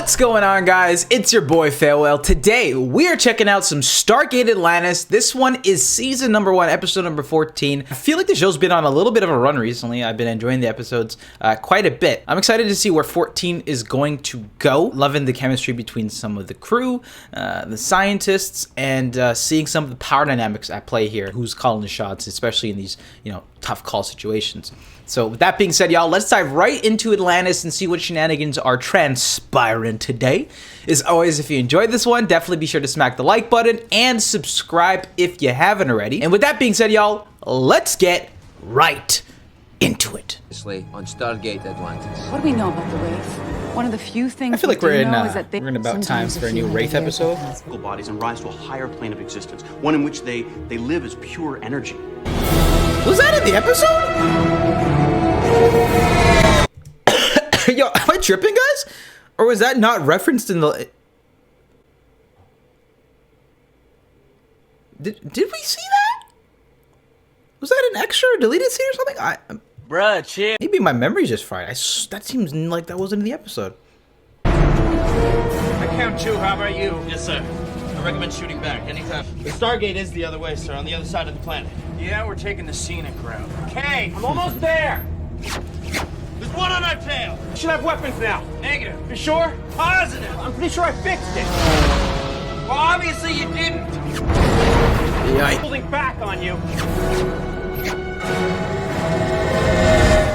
What's going on, guys? It's your boy Farewell. Today we are checking out some Stargate Atlantis. This one is season number 1, episode number 14. I feel like the show's been on a little bit of a run recently. I've been enjoying the episodes quite a bit. I'm excited to see where 14 is going to go. Loving the chemistry between some of the crew, the scientists, and seeing some of the power dynamics at play here. Who's calling the shots, especially in these, tough call situations. So with that being said, y'all, let's dive right into Atlantis and see what shenanigans are transpiring today. As always, if you enjoyed this one, definitely be sure to smack the like button and subscribe if you haven't already. And with that being said, y'all, let's get right into it. On Stargate Atlantis. What do we know about the Wraith? One of the few things I feel like we're in about time sometimes for a new Wraith episode. Bodies and rise to a higher plane of existence, one in which they live as pure energy. Was that in the episode? Yo, am I tripping, guys? Or was that not referenced in the... Did we see that? Was that an extra or deleted scene or something? Bruh, chill. Maybe my memory's just fried. That seems like that wasn't in the episode. I count 2, how about you? Yes, sir. I recommend shooting back anytime. The Stargate is the other way, sir, on the other side of the planet. Yeah, we're taking the scenic route. Okay, I'm almost there. There's one on our tail. We should have weapons now. Negative. You sure? Positive. I'm pretty sure I fixed it. Well, obviously you didn't. Yeah. Holding back on you.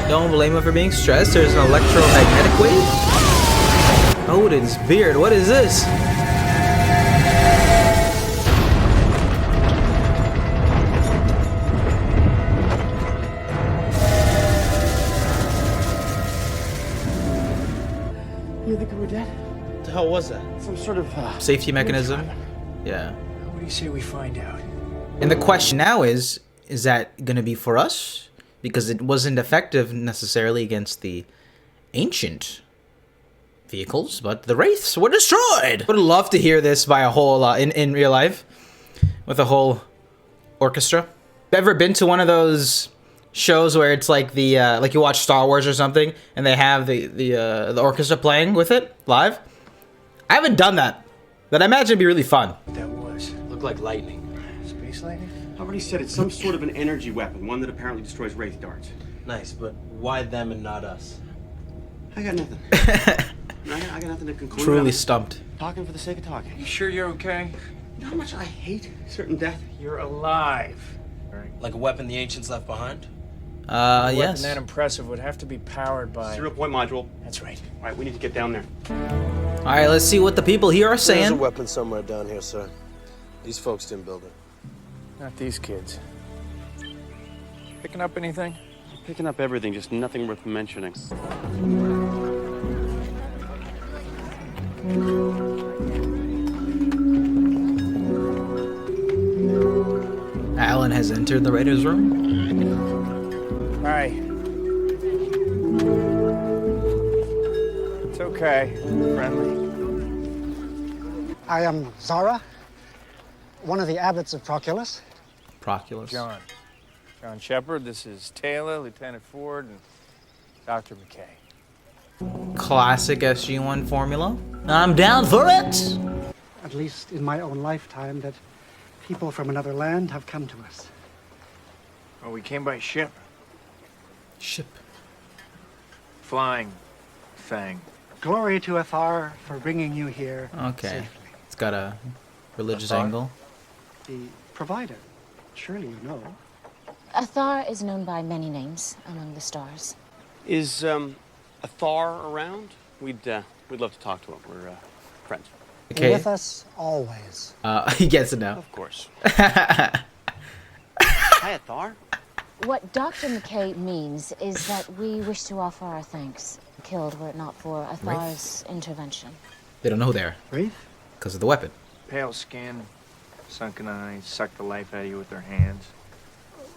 Don't blame him for being stressed. There's an electromagnetic wave. Odin's beard. What is this? You think we're dead? What the hell was that? Some sort of Safety mechanism? Yeah. What do you say we find out? And the question now is that going to be for us? Because it wasn't effective necessarily against the ancient vehicles, but the Wraiths were destroyed. Would love to hear this by a whole in real life with a whole orchestra. Ever been to one of those shows where it's like the like you watch Star Wars or something and they have the orchestra playing with it live? I haven't done that, but I imagine it'd be really fun. That was. Looked like lightning. Space lightning? I already said it's some sort of an energy weapon, one that apparently destroys Wraith darts. Nice, but why them and not us? I got nothing. I got nothing to conclude. Truly stumped. Talking for the sake of talking. You sure you're okay? You know how much I hate certain death? You're alive. Like a weapon the ancients left behind? A weapon Yes. that impressive would have to be powered by... 0-point module. That's right. All right, we need to get down there. All right, let's see what the people here are There's a saying. weapon somewhere down here, sir. These folks didn't build it. Not these kids. Picking up anything? Picking up everything, just nothing worth mentioning. Alan has entered the writer's room. Hi. It's okay. Friendly. I am Zara, one of the abbots of Proculus. Proculus. John Shepard. This is Taylor, Lieutenant Ford, and Dr. McKay. Classic SG-1 formula. I'm down for it. At least in my own lifetime, that people from another land have come to us. Oh, we came by ship. Ship. Flying thing. Glory to Athar for bringing you here Okay. safely. It's got a religious Athar? angle. The provider, surely you know. Athar is known by many names among the stars. Is Athar around? We'd love to talk to him. We're friends. Okay. With us always. He gets it now. Of course. Hi, Athar. What Dr. McKay means is that we wish to offer our thanks. Killed were it not for Athar's intervention. They don't know who they are Wraith? because of the weapon. Pale skin, sunken eyes, suck the life out of you with their hands.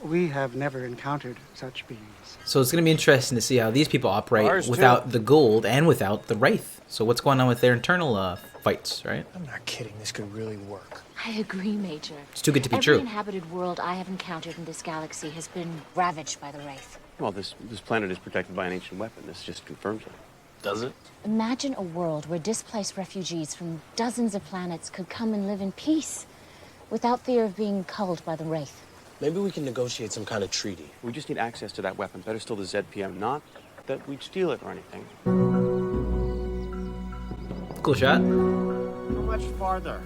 We have never encountered such beings. So it's going to be interesting to see how these people operate Ours, without too. the gold and without the Wraith. So what's going on with their internal fights, right? I'm not kidding. This could really work. I agree, Major. It's too good to be Every true. inhabited world I have encountered in this galaxy has been ravaged by the Wraith. Well, this planet is protected by an ancient weapon. This just confirms it. Does it? Imagine a world where displaced refugees from dozens of planets could come and live in peace without fear of being culled by the Wraith. Maybe we can negotiate some kind of treaty. We just need access to that weapon. Better still the ZPM, not that we'd steal it or anything. Cool shot. How much farther?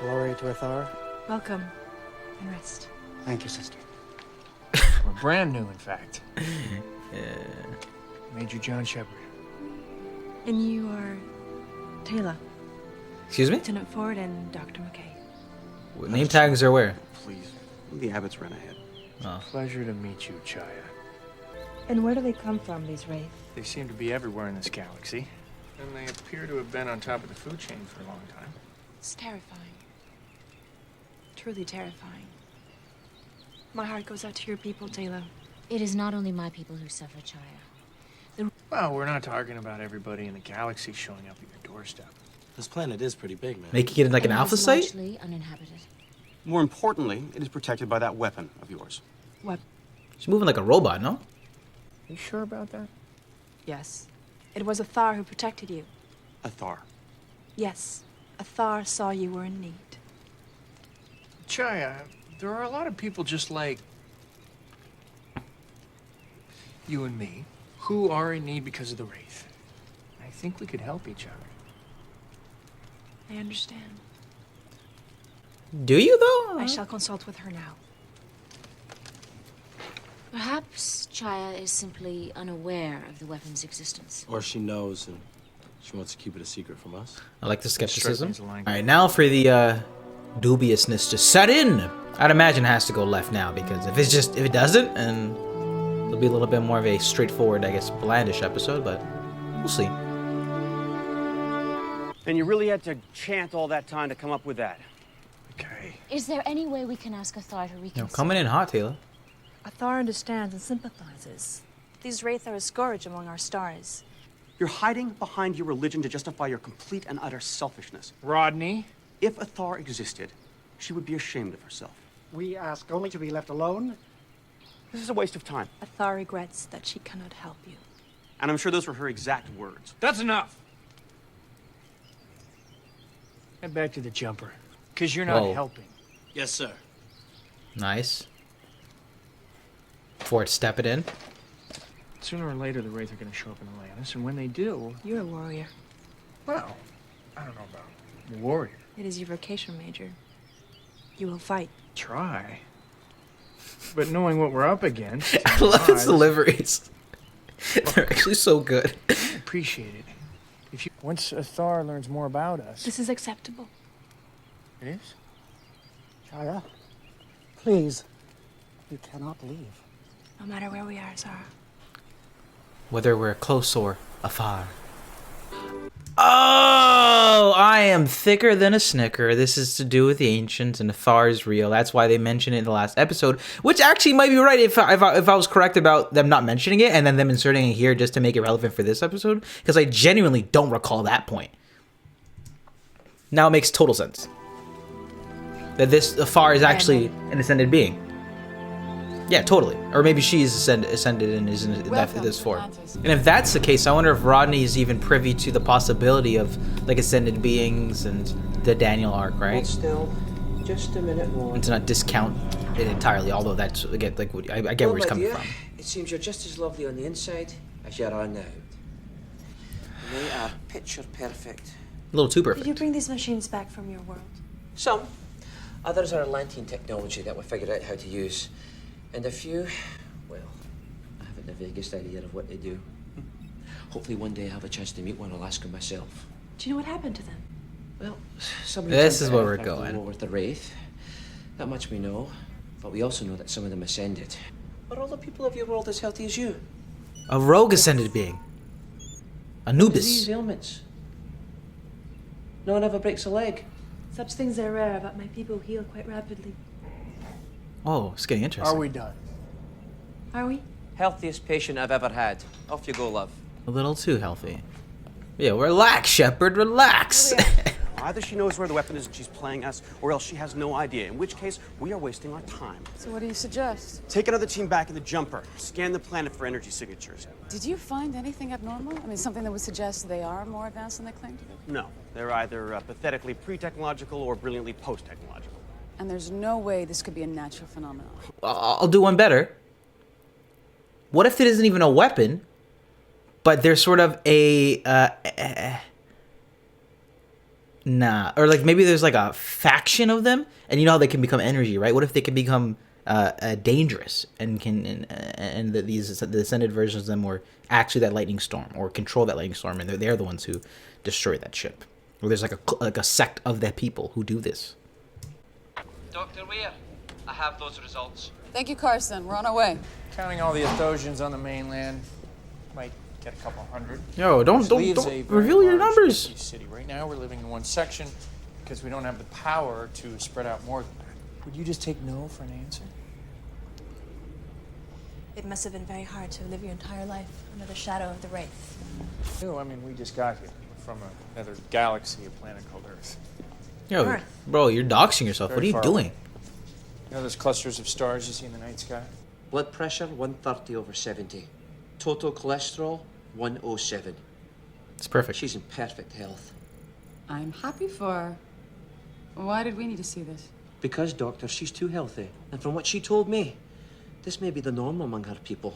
Glory to Athar. Welcome. And rest. Thank you, sister. We're brand new, in fact. Major John Shepard. And you are Taylor, Excuse me? Lieutenant Ford, and Dr. McKay. Name tags are where? Please. The Abbots ran ahead. Oh. Pleasure to meet you, Chaya. And where do they come from, these Wraith? They seem to be everywhere in this galaxy. And they appear to have been on top of the food chain for a long time. It's terrifying. Truly terrifying. My heart goes out to your people, Taylor. It is not only my people who suffer, Chaya. Well, we're not talking about everybody in the galaxy showing up at your doorstep. This planet is pretty big, man. Making it like an And it alpha is site? largely uninhabited. More importantly, it is protected by that weapon of yours. What? She's moving like a robot, no? You sure about that? Yes. It was Athar who protected you. Athar. Yes. Athar saw you were in need. Chaya, there are a lot of people just like you and me who are in need because of the Wraith. I think we could help each other. I understand. Do you though? I shall consult with her now. Perhaps Chaya is simply unaware of the weapon's existence. Or she knows and she wants to keep it a secret from us. I like the skepticism. Strikes me as a line. Alright, now for the dubiousness to set in. I'd imagine it has to go left now, because if it doesn't, and it'll be a little bit more of a straightforward, I guess, blandish episode, but we'll see. And you really had to chant all that time to come up with that. Okay. Is there any way we can ask Athar to You know, reconsider? coming in hot, Taylor. Athar understands and sympathizes. These Wraith are a scourge among our stars. You're hiding behind your religion to justify your complete and utter selfishness. Rodney? If Athar existed, she would be ashamed of herself. We ask only to be left alone. This is a waste of time. Athar regrets that she cannot help you. And I'm sure those were her exact words. That's enough. Head back to the jumper. Because you're not Whoa. helping. Yes, sir. Nice. Ford, step it in. Sooner or later, the Wraith are going to show up in Atlantis, and when they do, You're a warrior. well, I don't know about warrior. It is your vocation, Major. You will fight. Try. But knowing what we're up against, I love its odds, deliveries. They're actually so good. I appreciate it. If you once Athar learns more about us, This is acceptable. it is. Chaya, please. You cannot leave. No matter where we are, Zara. Whether we're close or afar. Oh, I am thicker than a Snicker. This is to do with the ancients, and Athar is real. That's why they mentioned it in the last episode, which actually might be right if I was correct about them not mentioning it and then them inserting it here just to make it relevant for this episode, because I genuinely don't recall that point. Now it makes total sense. That this Athar is actually an ascended being. Yeah, totally. Or maybe she is ascended and is in this form. And if that's the case, I wonder if Rodney is even privy to the possibility of like ascended beings and the Daniel arc, right? Still, just a minute more. And to not discount it entirely, although that's again like I get where he's coming from. It seems you're just as lovely on the inside as you are on the out. They are picture perfect. A little too Did you perfect. bring these machines back from your world? Some. Others are Atlantean technology that we figured out how to use. And a few, well, I haven't the vaguest idea of what they do. Hopefully one day I'll have a chance to meet one. I'll ask them myself. Do you know what happened to them? Well, some This is returned to where Earth we're after the going. war with the Wraith. That much we know. But we also know that some of them ascended. Are all the people of your world as healthy as you? A rogue ascended being. Anubis. Disease, ailments. No one ever breaks a leg. Such things are rare, but my people heal quite rapidly. Oh, it's getting interesting. Are we done? Are we? Healthiest patient I've ever had. Off you go, love. A little too healthy. Yeah, relax, Shepard, relax. Either she knows where the weapon is and she's playing us, or else she has no idea, in which case we are wasting our time. So what do you suggest? Take another team back in the jumper. Scan the planet for energy signatures. Did you find anything abnormal? I mean, something that would suggest they are more advanced than they claim to be? No, they're either pathetically pre-technological or brilliantly post-technological. And there's no way this could be a natural phenomenon. I'll do one better. What if it isn't even a weapon, but there's sort of nah, or like maybe there's like a faction of them, and you know how they can become energy, right? What if they can become dangerous and these the ascended versions of them were actually that lightning storm or control that lightning storm, and they're the ones who destroy that ship? Or there's like a sect of that people who do this. Dr. Weir, I have those results. Thank you, Carson. We're on our way. Counting all the Athosians on the mainland, might get a couple hundred. Yo, don't reveal your numbers. City. Right now, we're living in one section because we don't have the power to spread out more than that. Would you just take no for an answer? It must have been very hard to live your entire life under the shadow of the Wraith. No, I mean, we just got here from another galaxy, a planet called Earth. Yo, Earth. bro, you're doxing yourself. Very What are you far doing? away. You know those clusters of stars you see in the night sky? Blood pressure 130/70. Total cholesterol 107. It's perfect. She's in perfect health. I'm happy for her. Why did we need to see this? Because, Doctor, she's too healthy. And from what she told me, this may be the norm among her people.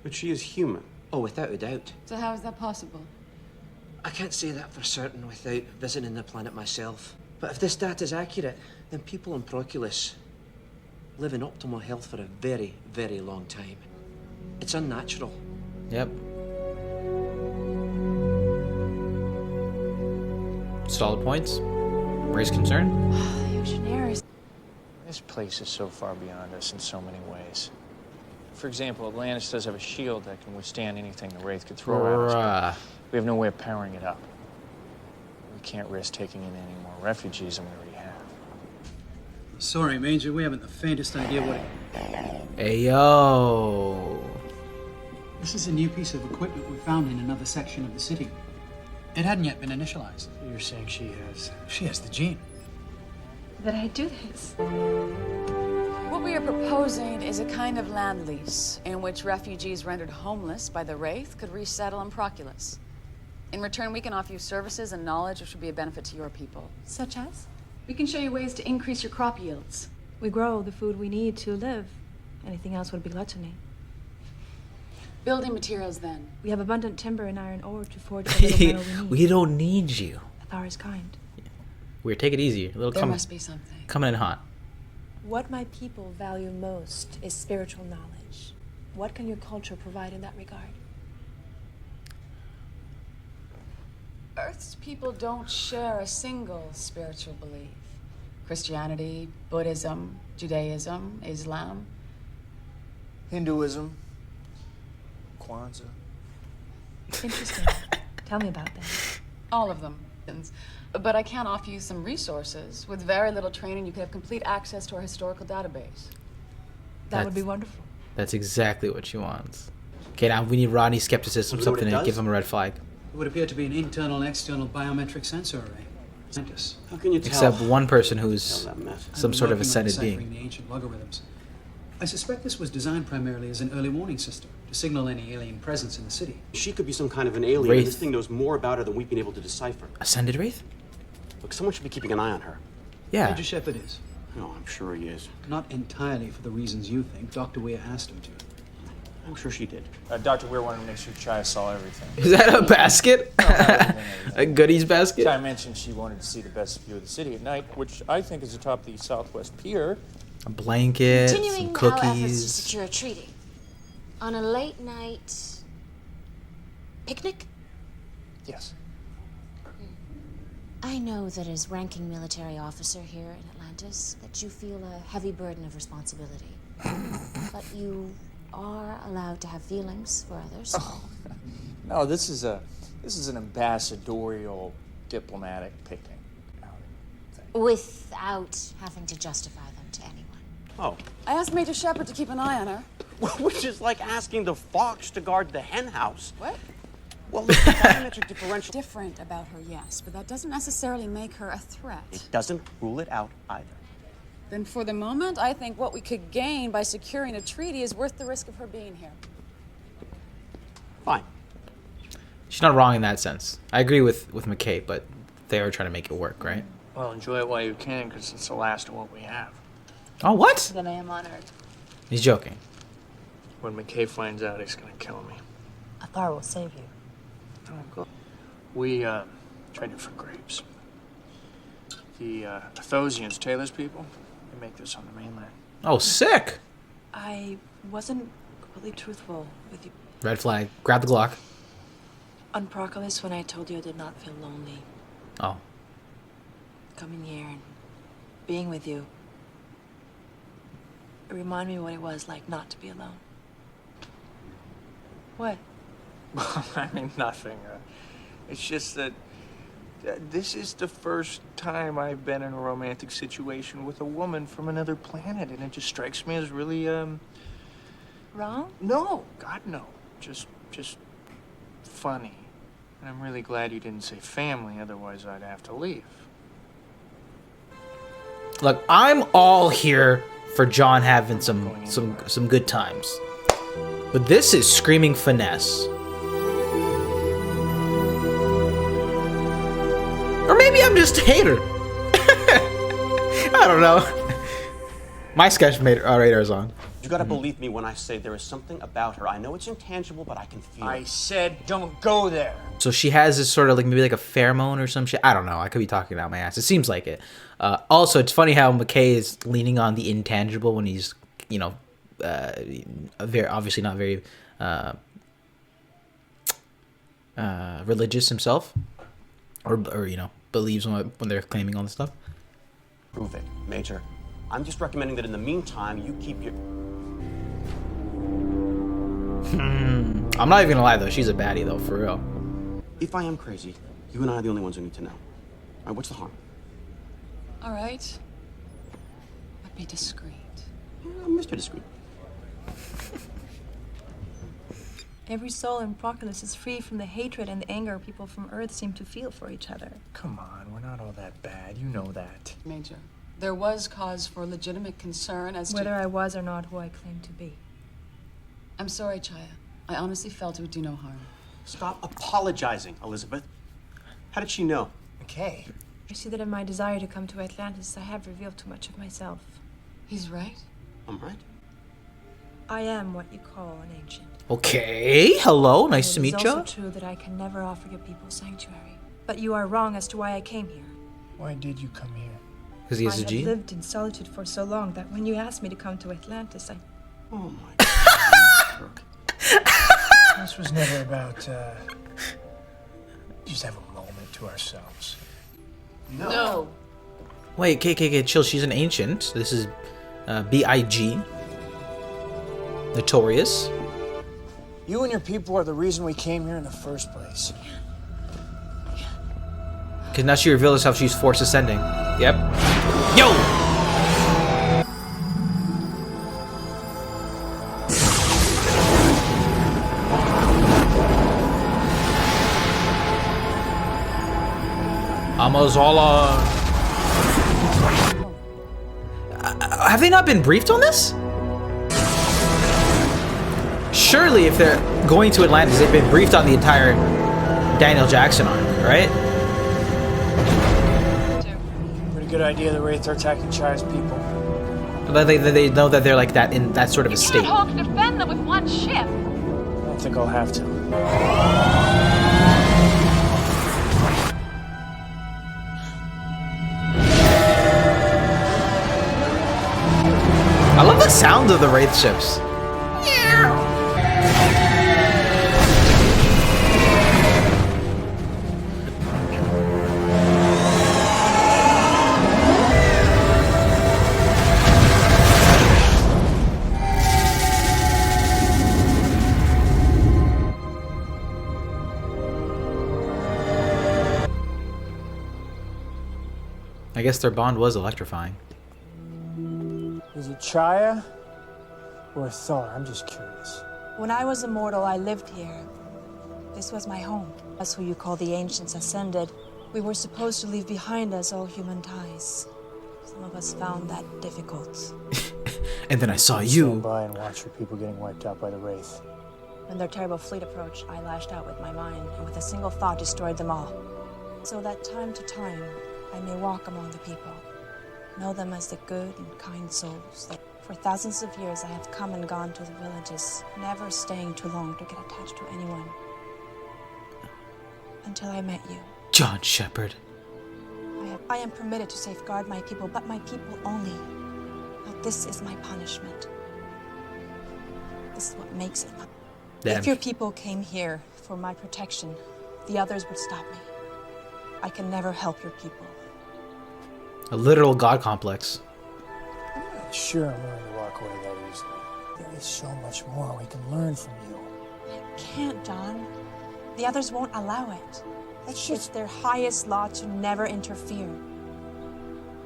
But she is human. Oh, without a doubt. So how is that possible? I can't say that for certain without visiting the planet myself. But if this data is accurate, then people on Proculus live in optimal health for a very, very long time. It's unnatural. Yep. Solid points. Raise concern. The Oceaneers. This place is so far beyond us in so many ways. For example, Atlantis does have a shield that can withstand anything the Wraith could throw at us. But we have no way of powering it up. We can't risk taking in any more refugees than we already have. Sorry, Major, we haven't the faintest idea what Hey, yo. This is a new piece of equipment we found in another section of the city. It hadn't yet been initialized. You're saying she She has the gene. That I do this. What we are proposing is a kind of land lease in which refugees rendered homeless by the Wraith could resettle in Proculus. In return, we can offer you services and knowledge which would be a benefit to your people. Such as? We can show you ways to increase your crop yields. We grow the food we need to live. Anything else would be gluttony. Building materials, then. We have abundant timber and iron ore to forge the little metal we need. We don't need you. Athar is kind. Weird. Take it easy. A little There must be something. Coming in hot. What my people value most is spiritual knowledge. What can your culture provide in that regard? Earth's people don't share a single spiritual belief. Christianity, Buddhism, Judaism, Islam. Hinduism, Kwanzaa. Interesting. Tell me about them. All of them. But I can offer you some resources. With very little training, you could have complete access to our historical database. That would be wonderful. That's exactly what she wants. Okay, now we need Rodney's skepticism, something to give him a red flag. It would appear to be an internal and external biometric sensor array. Atlantis. How can you tell? Except one person who's Tell that mess. some sort of Working on ascended deciphering being. the ancient logarithms. I suspect this was designed primarily as an early warning system to signal any alien presence in the city. She could be some kind of an alien, Wraith. and this thing knows more about her than we've been able to decipher. Ascended Wraith? Look, someone should be keeping an eye on her. Yeah. Major Shepard is. No, I'm sure he is. Not entirely for the reasons you think. Dr. Weir asked him to. I'm sure she did. Dr. Weir wanted to make sure Chaya saw everything. Is that a basket? A goodies basket? Chaya mentioned she wanted to see the best view of the city at night, which I think is atop the southwest pier. A blanket, Continuing some our efforts to cookies. secure a treaty. On a late night picnic? Yes. I know that as ranking military officer here in Atlantis, that you feel a heavy burden of responsibility. But you are allowed to have feelings for others. No, this is an ambassadorial diplomatic picnic. Without having to justify them to anyone. Oh. I asked Major Shepard to keep an eye on her. Which is like asking the fox to guard the hen house. What? Well, the volumetric differential... Different about her, yes, but that doesn't necessarily make her a threat. It doesn't rule it out either. Then for the moment, I think what we could gain by securing a treaty is worth the risk of her being here. Fine. She's not wrong in that sense. I agree with McKay, but they are trying to make it work, right? Well, enjoy it while you can, because it's the last of what we have. Oh, what? Then I am honored. He's joking. When McKay finds out, he's gonna kill me. Athar will save you. Oh, good. We, traded for grapes. The, Athosians, Taylor's people, they make this on the mainland. Oh, sick! I wasn't completely truthful with you. Red flag. Grab the Glock. On Proclus, when I told you I did not feel lonely. Oh. Coming here and being with you. It reminded me what it was like not to be alone. What? I mean, nothing. It's just that this is the first time I've been in a romantic situation with a woman from another planet, and it just strikes me as really, Wrong? No, God, no. Just funny. And I'm really glad you didn't say family, otherwise I'd have to leave. Look, I'm all here for John having some good times. But this is screaming finesse. Or maybe I'm just a hater. I don't know. My sketch radar is on. You gotta believe me when I say there is something about her. I know it's intangible, but I can feel it. I said don't go there. So she has this sort of like maybe like a pheromone or some shit. I don't know. I could be talking out my ass. It seems like it. Also, it's funny how McKay is leaning on the intangible when he's, you know, very obviously not very religious himself, or you know, believes when they're claiming all this stuff. Prove it, Major. I'm just recommending that in the meantime, you keep your... I'm not even gonna lie though, she's a baddie though, for real. If I am crazy, you and I are the only ones who need to know. All right, what's the harm? All right. But be discreet. I'm Mr. Discreet. Every soul in Proclus is free from the hatred and the anger people from Earth seem to feel for each other. Come on, we're not all that bad. You know that. Major, there was cause for legitimate concern as to... Whether I was or not who I claim to be. I'm sorry, Chaya. I honestly felt it would do no harm. Stop apologizing, Elizabeth. How did she know? Okay. I see that in my desire to come to Atlantis, I have revealed too much of myself. He's right. I'm right. I am what you call an ancient. Okay, hello, nice to meet It is you. also true that I can never offer your people sanctuary. But you are wrong as to why I came here. Why did you come here? Because he is a I G? have lived in solitude for so long that when you asked me to come to Atlantis, I... Oh my God. This was never about, just have a moment to ourselves. No. Wait, KKK, chill, she's an ancient. This is B.I.G. Notorious. You and your people are the reason we came here in the first place. Because now she revealed herself, she's Force Ascending. Yep. Yo! Amazala. Have they not been briefed on this? Surely if they're going to Atlantis, they've been briefed on the entire Daniel Jackson arc, right? Pretty good idea the Wraith are attacking Chaya's people. But they know that they're like that in that sort of a state. You can't hope to defend them with one ship. I don't think I'll have to. I love the sound of the Wraith ships. I guess their bond was electrifying. Is it Chaya or Thar? I'm just curious. When I was immortal, I lived here. This This was my home. That's who you call the ancients ascended. We were supposed to leave behind us all human ties. Some of us found that difficult. And then I saw you. Stand by and watch your people getting wiped out by the Wraith. When their terrible fleet approached, I lashed out with my mind, and with a single thought destroyed them all. So that time to time, I may walk among the people, know them as the good and kind souls that for thousands of years I have come and gone to the villages, never staying too long to get attached to anyone. Until I met you. John Shepard. I am permitted to safeguard my people, but my people only. Now this is my punishment. This is what makes it. Damn. If your people came here for my protection, the others would stop me. I can never help your people. A literal god complex. I'm not sure I'm willing to walk away that easily. There is so much more we can learn from you. I can't, John. The others won't allow it. It's their highest law to never interfere.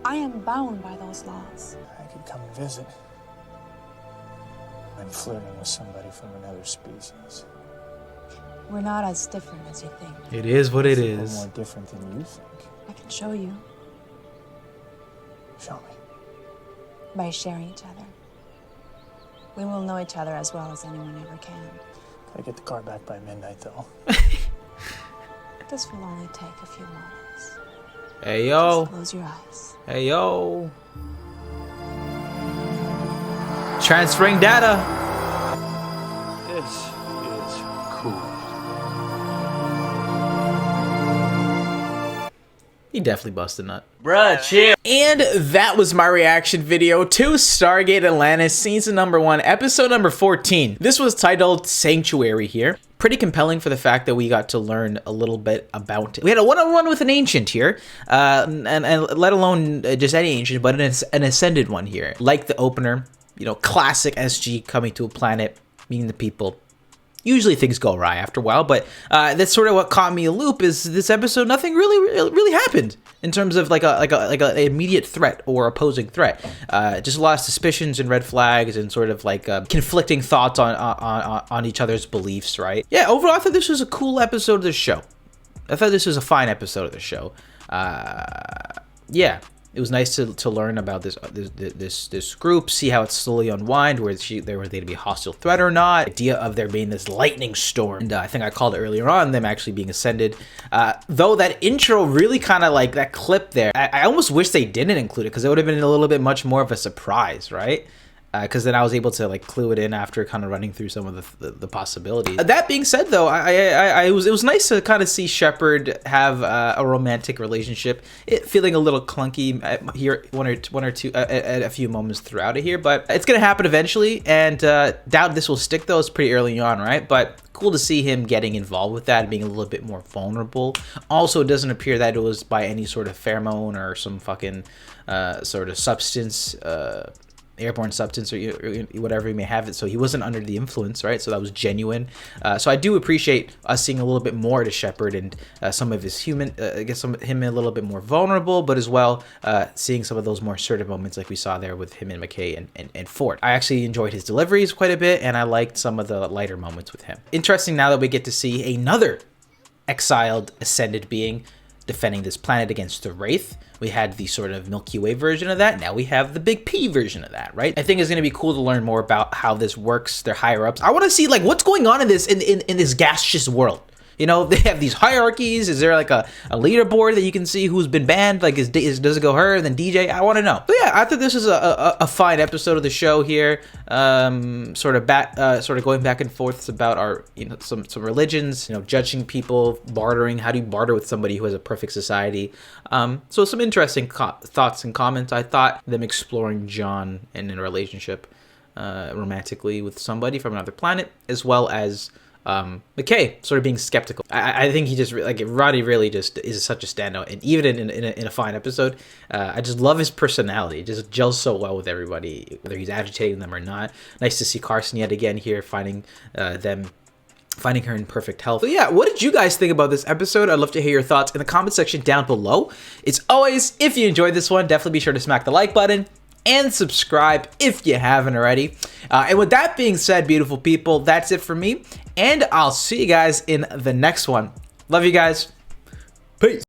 I am bound by those laws. I could come and visit. I'm flirting with somebody from another species. We're not as different as you think. It is what it We're is. more different than you think. I can show you. Show me. By sharing each other. We will know each other as well as anyone ever can. Gotta get the car back by midnight, though. This will only take a few moments. Hey, yo. Just close your eyes. Hey, yo. Transferring data. This is cool. He definitely busted a nut. Bruh, chill. And that was my reaction video to Stargate Atlantis season number 1, episode number 14. This was titled Sanctuary here. Pretty compelling for the fact that we got to learn a little bit about it. We had a one-on-one with an ancient here, and let alone just any ancient, but an ascended one here. Like the opener, you know, classic SG coming to a planet, meeting the people. Usually things go awry after a while, but that's sort of what caught me a loop. Is this episode nothing really happened in terms of like a immediate threat or opposing threat. Just a lot of suspicions and red flags and sort of like conflicting thoughts on each other's beliefs. Right? Yeah. Overall, I thought this was a cool episode of the show. I thought this was a fine episode of the show. Yeah. It was nice to learn about this group, see how it slowly unwind, were they to be a hostile threat or not, idea of there being this lightning storm, and I think I called it earlier on, them actually being ascended. Though that intro really kind of like that clip there, I almost wish they didn't include it because it would have been a little bit much more of a surprise, right? Because then I was able to like clue it in after kind of running through some of the possibilities. That being said, though, it was nice to kind of see Shepard have a romantic relationship. It feeling a little clunky here, one or two at a few moments throughout it here, but it's gonna happen eventually. And doubt this will stick though. It's pretty early on, right? But cool to see him getting involved with that and being a little bit more vulnerable. Also, it doesn't appear that it was by any sort of pheromone or some fucking sort of substance. Airborne substance or whatever he may have it, so he wasn't under the influence, right? So that was genuine. So I do appreciate us seeing a little bit more to Shepard and some of his him a little bit more vulnerable, but as well seeing some of those more assertive moments like we saw there with him and McKay and Ford. I actually enjoyed his deliveries quite a bit, and I liked some of the lighter moments with him. Interesting now that we get to see another exiled ascended being defending this planet against the Wraith. We had the sort of Milky Way version of that. Now we have the Big P version of that, right? I think it's going to be cool to learn more about how this works, their higher ups. I want to see like what's going on in this in this gaseous world. You know, they have these hierarchies. Is there like a leaderboard that you can see who's been banned? Like, does it go her, then DJ? I want to know. But yeah, I thought this is a fine episode of the show here. Sort of going back and forth about our, you know, some religions, you know, judging people, bartering. How do you barter with somebody who has a perfect society? So some interesting thoughts and comments. I thought them exploring John and in a relationship romantically with somebody from another planet, as well as McKay sort of being skeptical. I think he just like Roddy really just is such a standout, and even in a fine episode, I just love his personality. It just gels so well with everybody, whether he's agitating them or not. Nice to see Carson yet again here finding her in perfect health. So yeah, what did you guys think about this episode? I'd love to hear your thoughts in the comment section down below. As always, if you enjoyed this one, definitely be sure to smack the like button. and subscribe if you haven't already. And with that being said, beautiful people, that's it for me, and I'll see you guys in the next one. Love you guys. Peace.